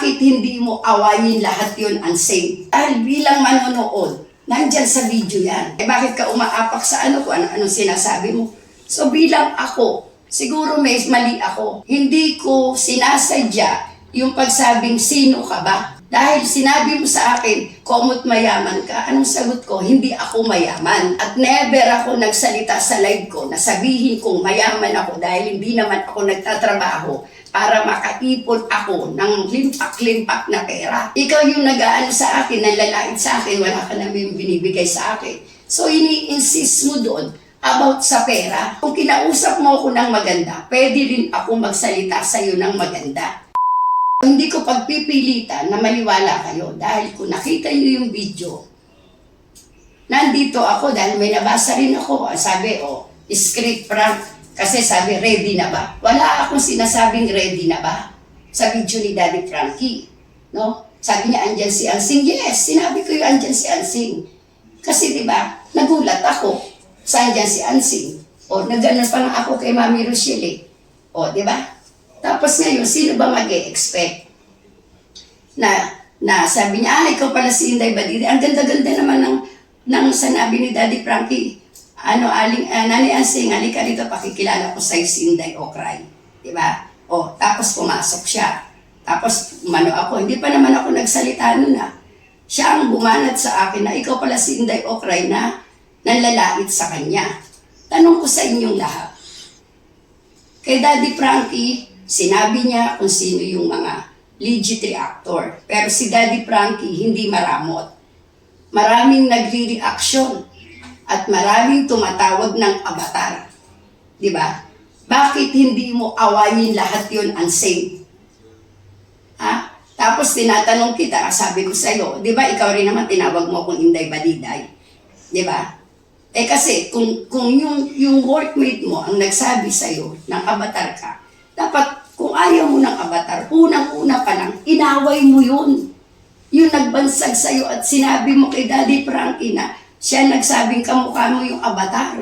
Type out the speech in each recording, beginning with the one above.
Bakit hindi mo awayin lahat yun unsaved? Dahil bilang manonood, nandyan sa video yan. Bakit ka umaapak sa kung ano sinasabi mo? So bilang ako, siguro may mali ako. Hindi ko sinasadya yung pagsabing sino ka ba? Dahil sinabi mo sa akin, komot mayaman ka. Anong sagot ko? Hindi ako mayaman. At never ako nagsalita sa live ko na sabihin kong mayaman ako dahil hindi naman ako nagtatrabaho para makaipon ako ng limpak-limpak na pera. Ikaw yung nag-aano sa akin, nanlalait sa akin, wala ka namin binibigay sa akin. So ini-insist mo doon about sa pera. Kung kinausap mo ako ng maganda, pwede rin ako magsalita sa iyo ng maganda. Hindi ko pagpipilitan na maniwala kayo dahil kung nakita niyo yung video, nandito ako dahil may nabasa rin ako. Sabi, script prank. Kasi sabi, ready na ba? Wala akong sinasabing ready na ba sa video ni Daddy Frankie. No? Sabi niya, andyan si Ansing. Yes, sinabi ko yung andyan si Ansing. Kasi diba, nagulat ako sa andyan si Ansing. Nagganon pa nga ako kay Mami Rochelle. Diba? Tapos ngayon, sino ba mag-e-expect? Na sabi niya, ikaw pala si Inday Badidi. Ang ganda-ganda naman ng sanabi ni Daddy Frankie. Nani Ansing, halika dito, pakikilala ko sa'yo si Inday Okray. Diba? Tapos pumasok siya. Tapos ako, hindi pa naman ako nagsalita nun . Siya ang bumanat sa akin na ikaw pala si Inday Okray na nanlalait sa kanya. Tanong ko sa inyong lahat. Kay Daddy Frankie, sinabi niya kung sino yung mga legit reactor. Pero si Daddy Frankie hindi maramot. Maraming nagre-reaction at maraming tumatawag ng avatar. Diba? Bakit hindi mo awayin lahat yun unsaved? Tapos tinatanong kita, sabi ko sa'yo, diba ikaw rin naman tinawag mo kung Inday Badiday? Diba? Kasi kung yung workmate mo ang nagsabi sa'yo ng avatar ka, dapat kung ayaw mo ng avatar, unang-una pa lang, inaway mo yun. Yung nagbansag sa'yo at sinabi mo kay Daddy Frankie na siya nagsabing kamukha mo yung avatar.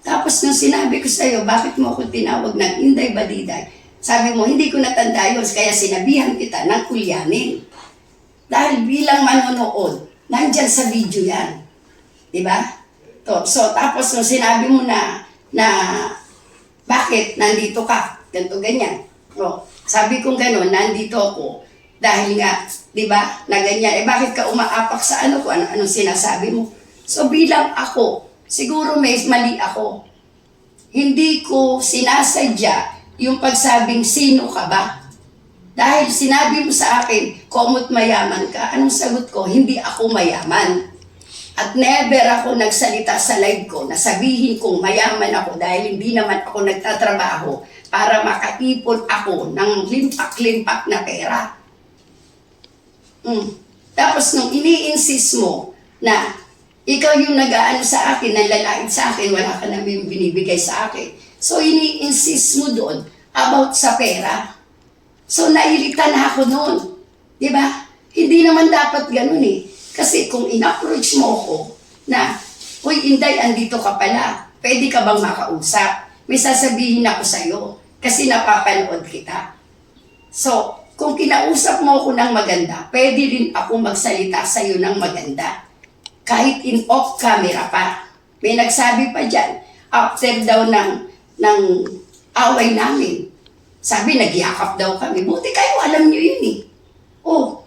Tapos nung sinabi ko sa'yo, bakit mo ako tinawag ng Inday Badiday? Sabi mo, hindi ko natanda yun, kaya sinabihan kita ng kulyanin. Dahil bilang manonood, nandyan sa video yan. Diba? So, tapos nung sinabi mo na bakit nandito ka? Ganto ganyan. Sabi kong gano'n, nandito ako dahil nga, di ba, na ganyan. Bakit ka umaapak sa kung ano sinasabi mo? So, bilang ako, siguro may mali ako. Hindi ko sinasadya yung pagsabing sino ka ba? Dahil sinabi mo sa akin, komot mayaman ka. Anong sagot ko? Hindi ako mayaman. At never ako nagsalita sa live ko na sabihin kong mayaman ako dahil hindi naman ako nagtatrabaho para makaipon ako ng limpak-limpak na pera. Tapos nung ini-insist mo na ikaw yung nag-aano sa akin, nanlalait sa akin, wala ka namin binibigay sa akin. So ini-insist mo doon about sa pera. So nailitan na ako noon. Diba? Hindi naman dapat ganun . Kasi kung in-approach mo ko na, uy Inday, andito ka pala, pwede ka bang makausap? May sasabihin ako sa'yo kasi napapanood kita. So, kung kinausap mo ako ng maganda, pwede rin ako magsalita sa'yo ng maganda. Kahit in off camera pa. May nagsabi pa dyan, after daw ng away namin. Sabi, nagyakap daw kami. Buti kayo, alam nyo yun .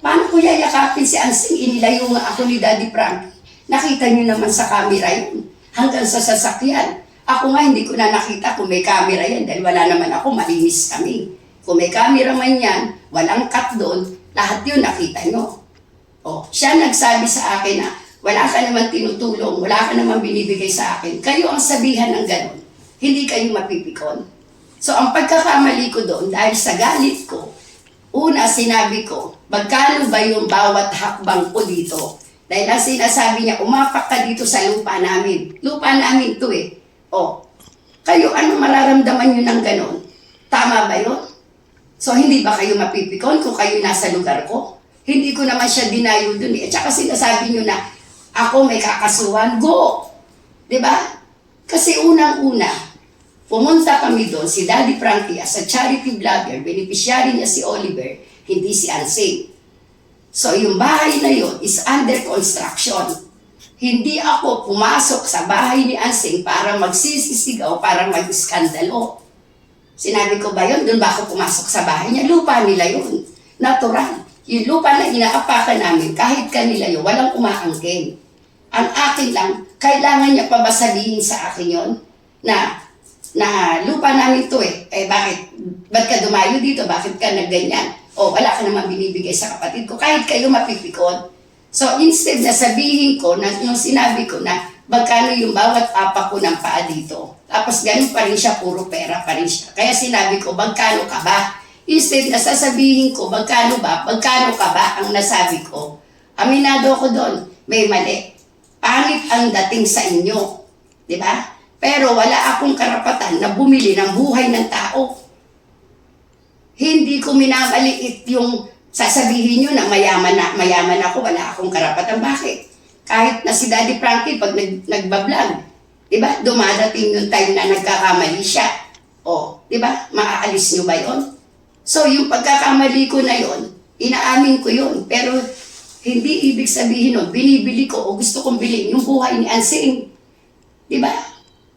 Paano ko yayakapin si Ansing? Inilayo nga ako ni Daddy Frankie. Nakita nyo naman sa camera yun. Hanggang sa sasakyan. Ako nga hindi ko na nakita kung may camera yan dahil wala naman ako, malinis kami. Kung may camera man yan, walang cut doon, lahat yun nakita nyo. Siya nagsabi sa akin na wala ka naman tinutulong, wala ka naman binibigay sa akin. Kayo ang sabihan ng ganon. Hindi kayo mapipikon. So ang pagkakamali ko doon dahil sa galit ko, una sinabi ko, magkano ba yung bawat hakbang ko dito? Dahil ang sinasabi niya, umapak ka dito sa lupa namin. Lupa namin to . Kayo, ano mararamdaman nyo ng ganon? Tama ba yun? So, hindi ba kayo mapipikon kung kayo nasa lugar ko? Hindi ko naman siya dinayo dun . At saka sinasabi nyo na, ako may kakasuhan, go! Diba? Kasi unang-una, pumunta kami doon, si Daddy Frankie as a charity vlogger, beneficiary niya si Oliver, hindi si Ansing. So yung bahay na yun is under construction. Hindi ako pumasok sa bahay ni Ansing para magsisisigaw, para mag-iskandalo. Sinabi ko ba yun? Doon ba ako pumasok sa bahay niya? Lupa nila yun. Natural. Yung lupa na inaapakan namin, kahit kanila yun, walang umaangkin. Ang akin lang, kailangan niya pa ba sabihin sa akin yun? Na lupa namin to eh. Eh bakit? Ba't ka dumayo dito? Bakit ka nagganyan? O wala ka naman binibigay sa kapatid ko. Kahit kayo mapipikon. So instead na sabihin ko, na yung sinabi ko na magkano yung bawat apa ko ng paa dito. Tapos ganun pa rin siya, puro pera pa rin siya. Kaya sinabi ko, magkano ka ba? Instead na sasabihin ko, magkano ka ba ang nasabi ko. Aminado ko doon, may mali. Pangit ang dating sa inyo. Di ba? Pero wala akong karapatan na bumili ng buhay ng tao. Hindi ko minamaliit yung sasabihin nyo na mayaman ako, wala akong karapatan. Bakit? Kahit na si Daddy Frankie, pag nagbablog, di ba? Dumadating yung time na nagkakamali siya. O, di ba? Maaalis nyo ba yon? So, yung pagkakamali ko na yon, inaamin ko yon. Pero, hindi ibig sabihin nun, binibili ko o gusto kong bilhin yung buhay ni Ansing. Di ba?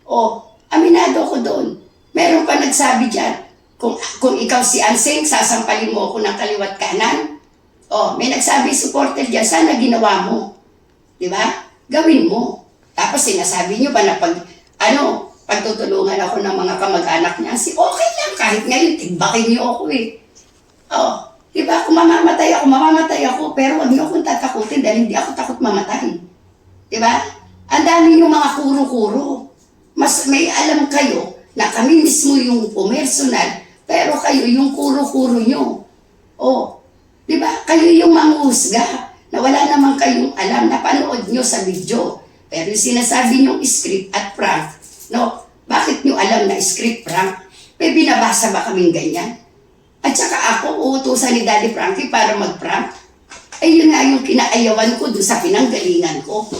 O, aminado ko doon. Meron pa nagsabi dyan, kung ikaw si Ansing, sasampalin mo ako ng kaliwat kanan. O, may nagsabi supporter dyan, sana ginawa mo. Di ba? Gawin mo. Tapos sinasabi nyo ba na pagtutulungan ako ng mga kamag-anak niya, okay lang, kahit ngayon, tigbakin niyo ako eh. Oh, di ba, kung mamamatay ako, pero wag niyo akong tatakutin dahil hindi ako takot mamatay. Di ba? Ang dami yung mga kuro-kuro. Mas may alam kayo na kami mismo yung pumersonal, pero kayo yung kuro-kuro nyo. Oh, di ba? Kayo yung manghusga na wala naman kayong alam na panood nyo sa video. Pero yung sinasabi nyong script at prank, no, bakit nyo alam na script prank? May binabasa ba kaming ganyan? At saka ako, uutusan ni Daddy Frankie para mag-prank. Ay yun nga yung kinaayawan ko doon sa pinanggalingan ko.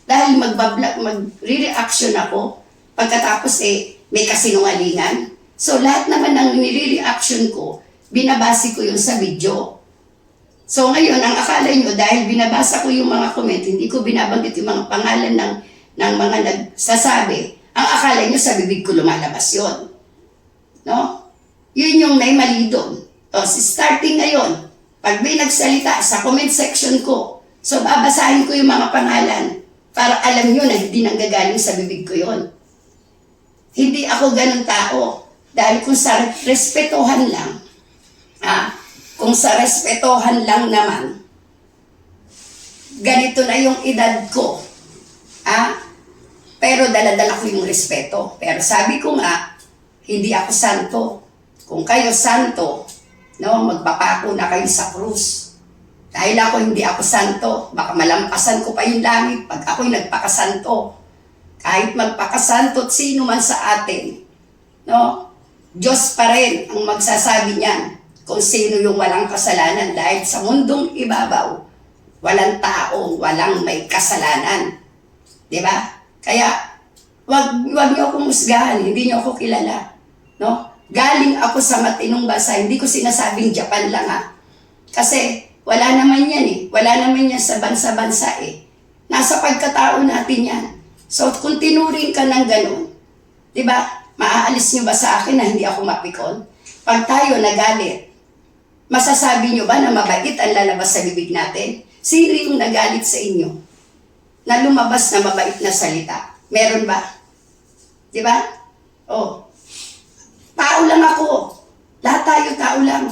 Dahil magre-reaction ako, pagkatapos may kasinungalingan. So lahat naman ng nire-reaction ko, binabasi ko yun sa video. So ngayon, ang akala nyo, dahil binabasa ko yung mga comment, hindi ko binabanggit yung mga pangalan ng mga nagsasabi, ang akala nyo sa bibig ko lumalabas yun. No? Yun yung may mali doon. O, starting ngayon, pag may nagsalita sa comment section ko, so babasahin ko yung mga pangalan para alam nyo na hindi nanggagaling sa bibig ko yun. Hindi ako ganun tao. Dahil kung sa respetohan lang, kung sa respetohan lang naman, ganito na yung edad ko. Pero dala-dala ko yung respeto. Pero sabi ko nga, hindi ako santo. Kung kayo santo, no, magpapako na kayo sa krus. Dahil ako hindi ako santo, baka malampasan ko pa yung langit pag ako'y nagpakasanto. Kahit magpakasanto sino man sa atin, no, Diyos pa rin ang magsasabi niyan kung sino yung walang kasalanan. Dahil sa mundong ibabaw, walang tao, walang may kasalanan. Diba? Kaya, wag niyo akong musgahan, hindi niyo ako kilala. No? Galing ako sa matinong bansa, hindi ko sinasabing Japan lang Kasi, wala naman yan Wala naman yan sa bansa-bansa Nasa pagkatao natin yan. So, kung tinuring ka ng ganun, di ba, maaalis niyo ba sa akin na hindi ako mapikon? Pag tayo nagalit, masasabi niyo ba na mabait ang lalabas sa bibig natin? Sino yung nagalit sa inyo? Na lumabas na mabait na salita. Meron ba? Di ba? Oh. Tao lang ako. Lahat tayo tao lang.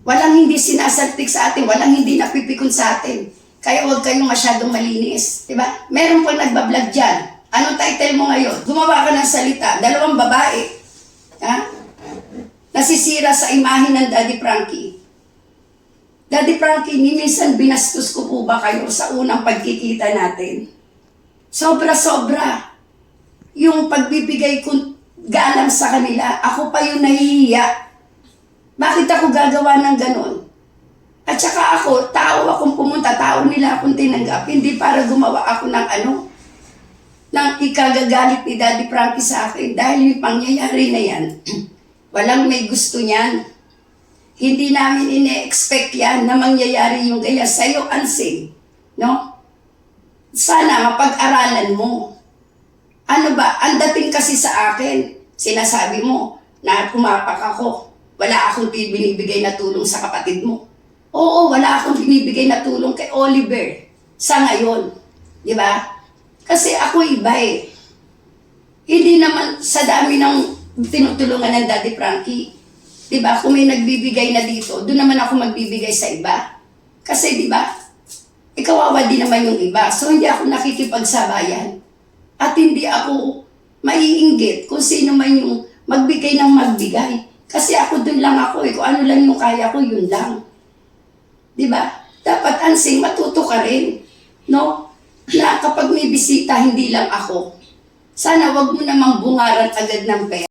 Walang hindi sinasaltik sa atin, walang hindi napipikon sa atin. Kaya huwag kayong masyadong malinis. Di ba? Meron pang nagbablog dyan. Anong title mo ngayon? Gumawa ka ng salita. 2 babae. Nasisira sa imahe ng Daddy Frankie. Daddy Frankie, minsan binastos ko po ba kayo sa unang pagkikita natin? Sobra-sobra. Yung pagbibigay ko galang sa kanila, ako pa yung nahihiya. Bakit ako gagawa ng ganon? At saka ako, tao akong pumunta, tao nila akong tinanggap, hindi para gumawa ako ng ng ikagagalit ni Daddy Frankie sa akin. Dahil yung pangyayari na yan, walang may gusto niyan. Hindi namin ine-expect yan na mangyayari yung gaya sa'yo, Ansing. No? Sana mapag-aralan mo. Ano ba, ang dating kasi sa akin, sinasabi mo na pumapak ako. Wala akong binibigay na tulong sa kapatid mo. Oo, wala akong binibigay na tulong kay Oliver sa ngayon. Di ba? Kasi ako iba eh. Hindi naman sa dami ng tinutulungan ng Daddy Frankie. Di ba? Kung may nagbibigay na dito, doon naman ako magbibigay sa iba. Kasi di ba? Ikawawa din naman yung iba. So hindi ako nakikipagsabayan. At hindi ako maiinggit kung sino man yung magbigay ng magbigay. Kasi ako doon lang ako eh. Kung ano lang yung kaya ko, yun lang. Di ba? Dapat, Ansing, matuto ka rin. No? Na kapag may bisita, hindi lang ako. Sana wag mo namang bungaran agad ng pera.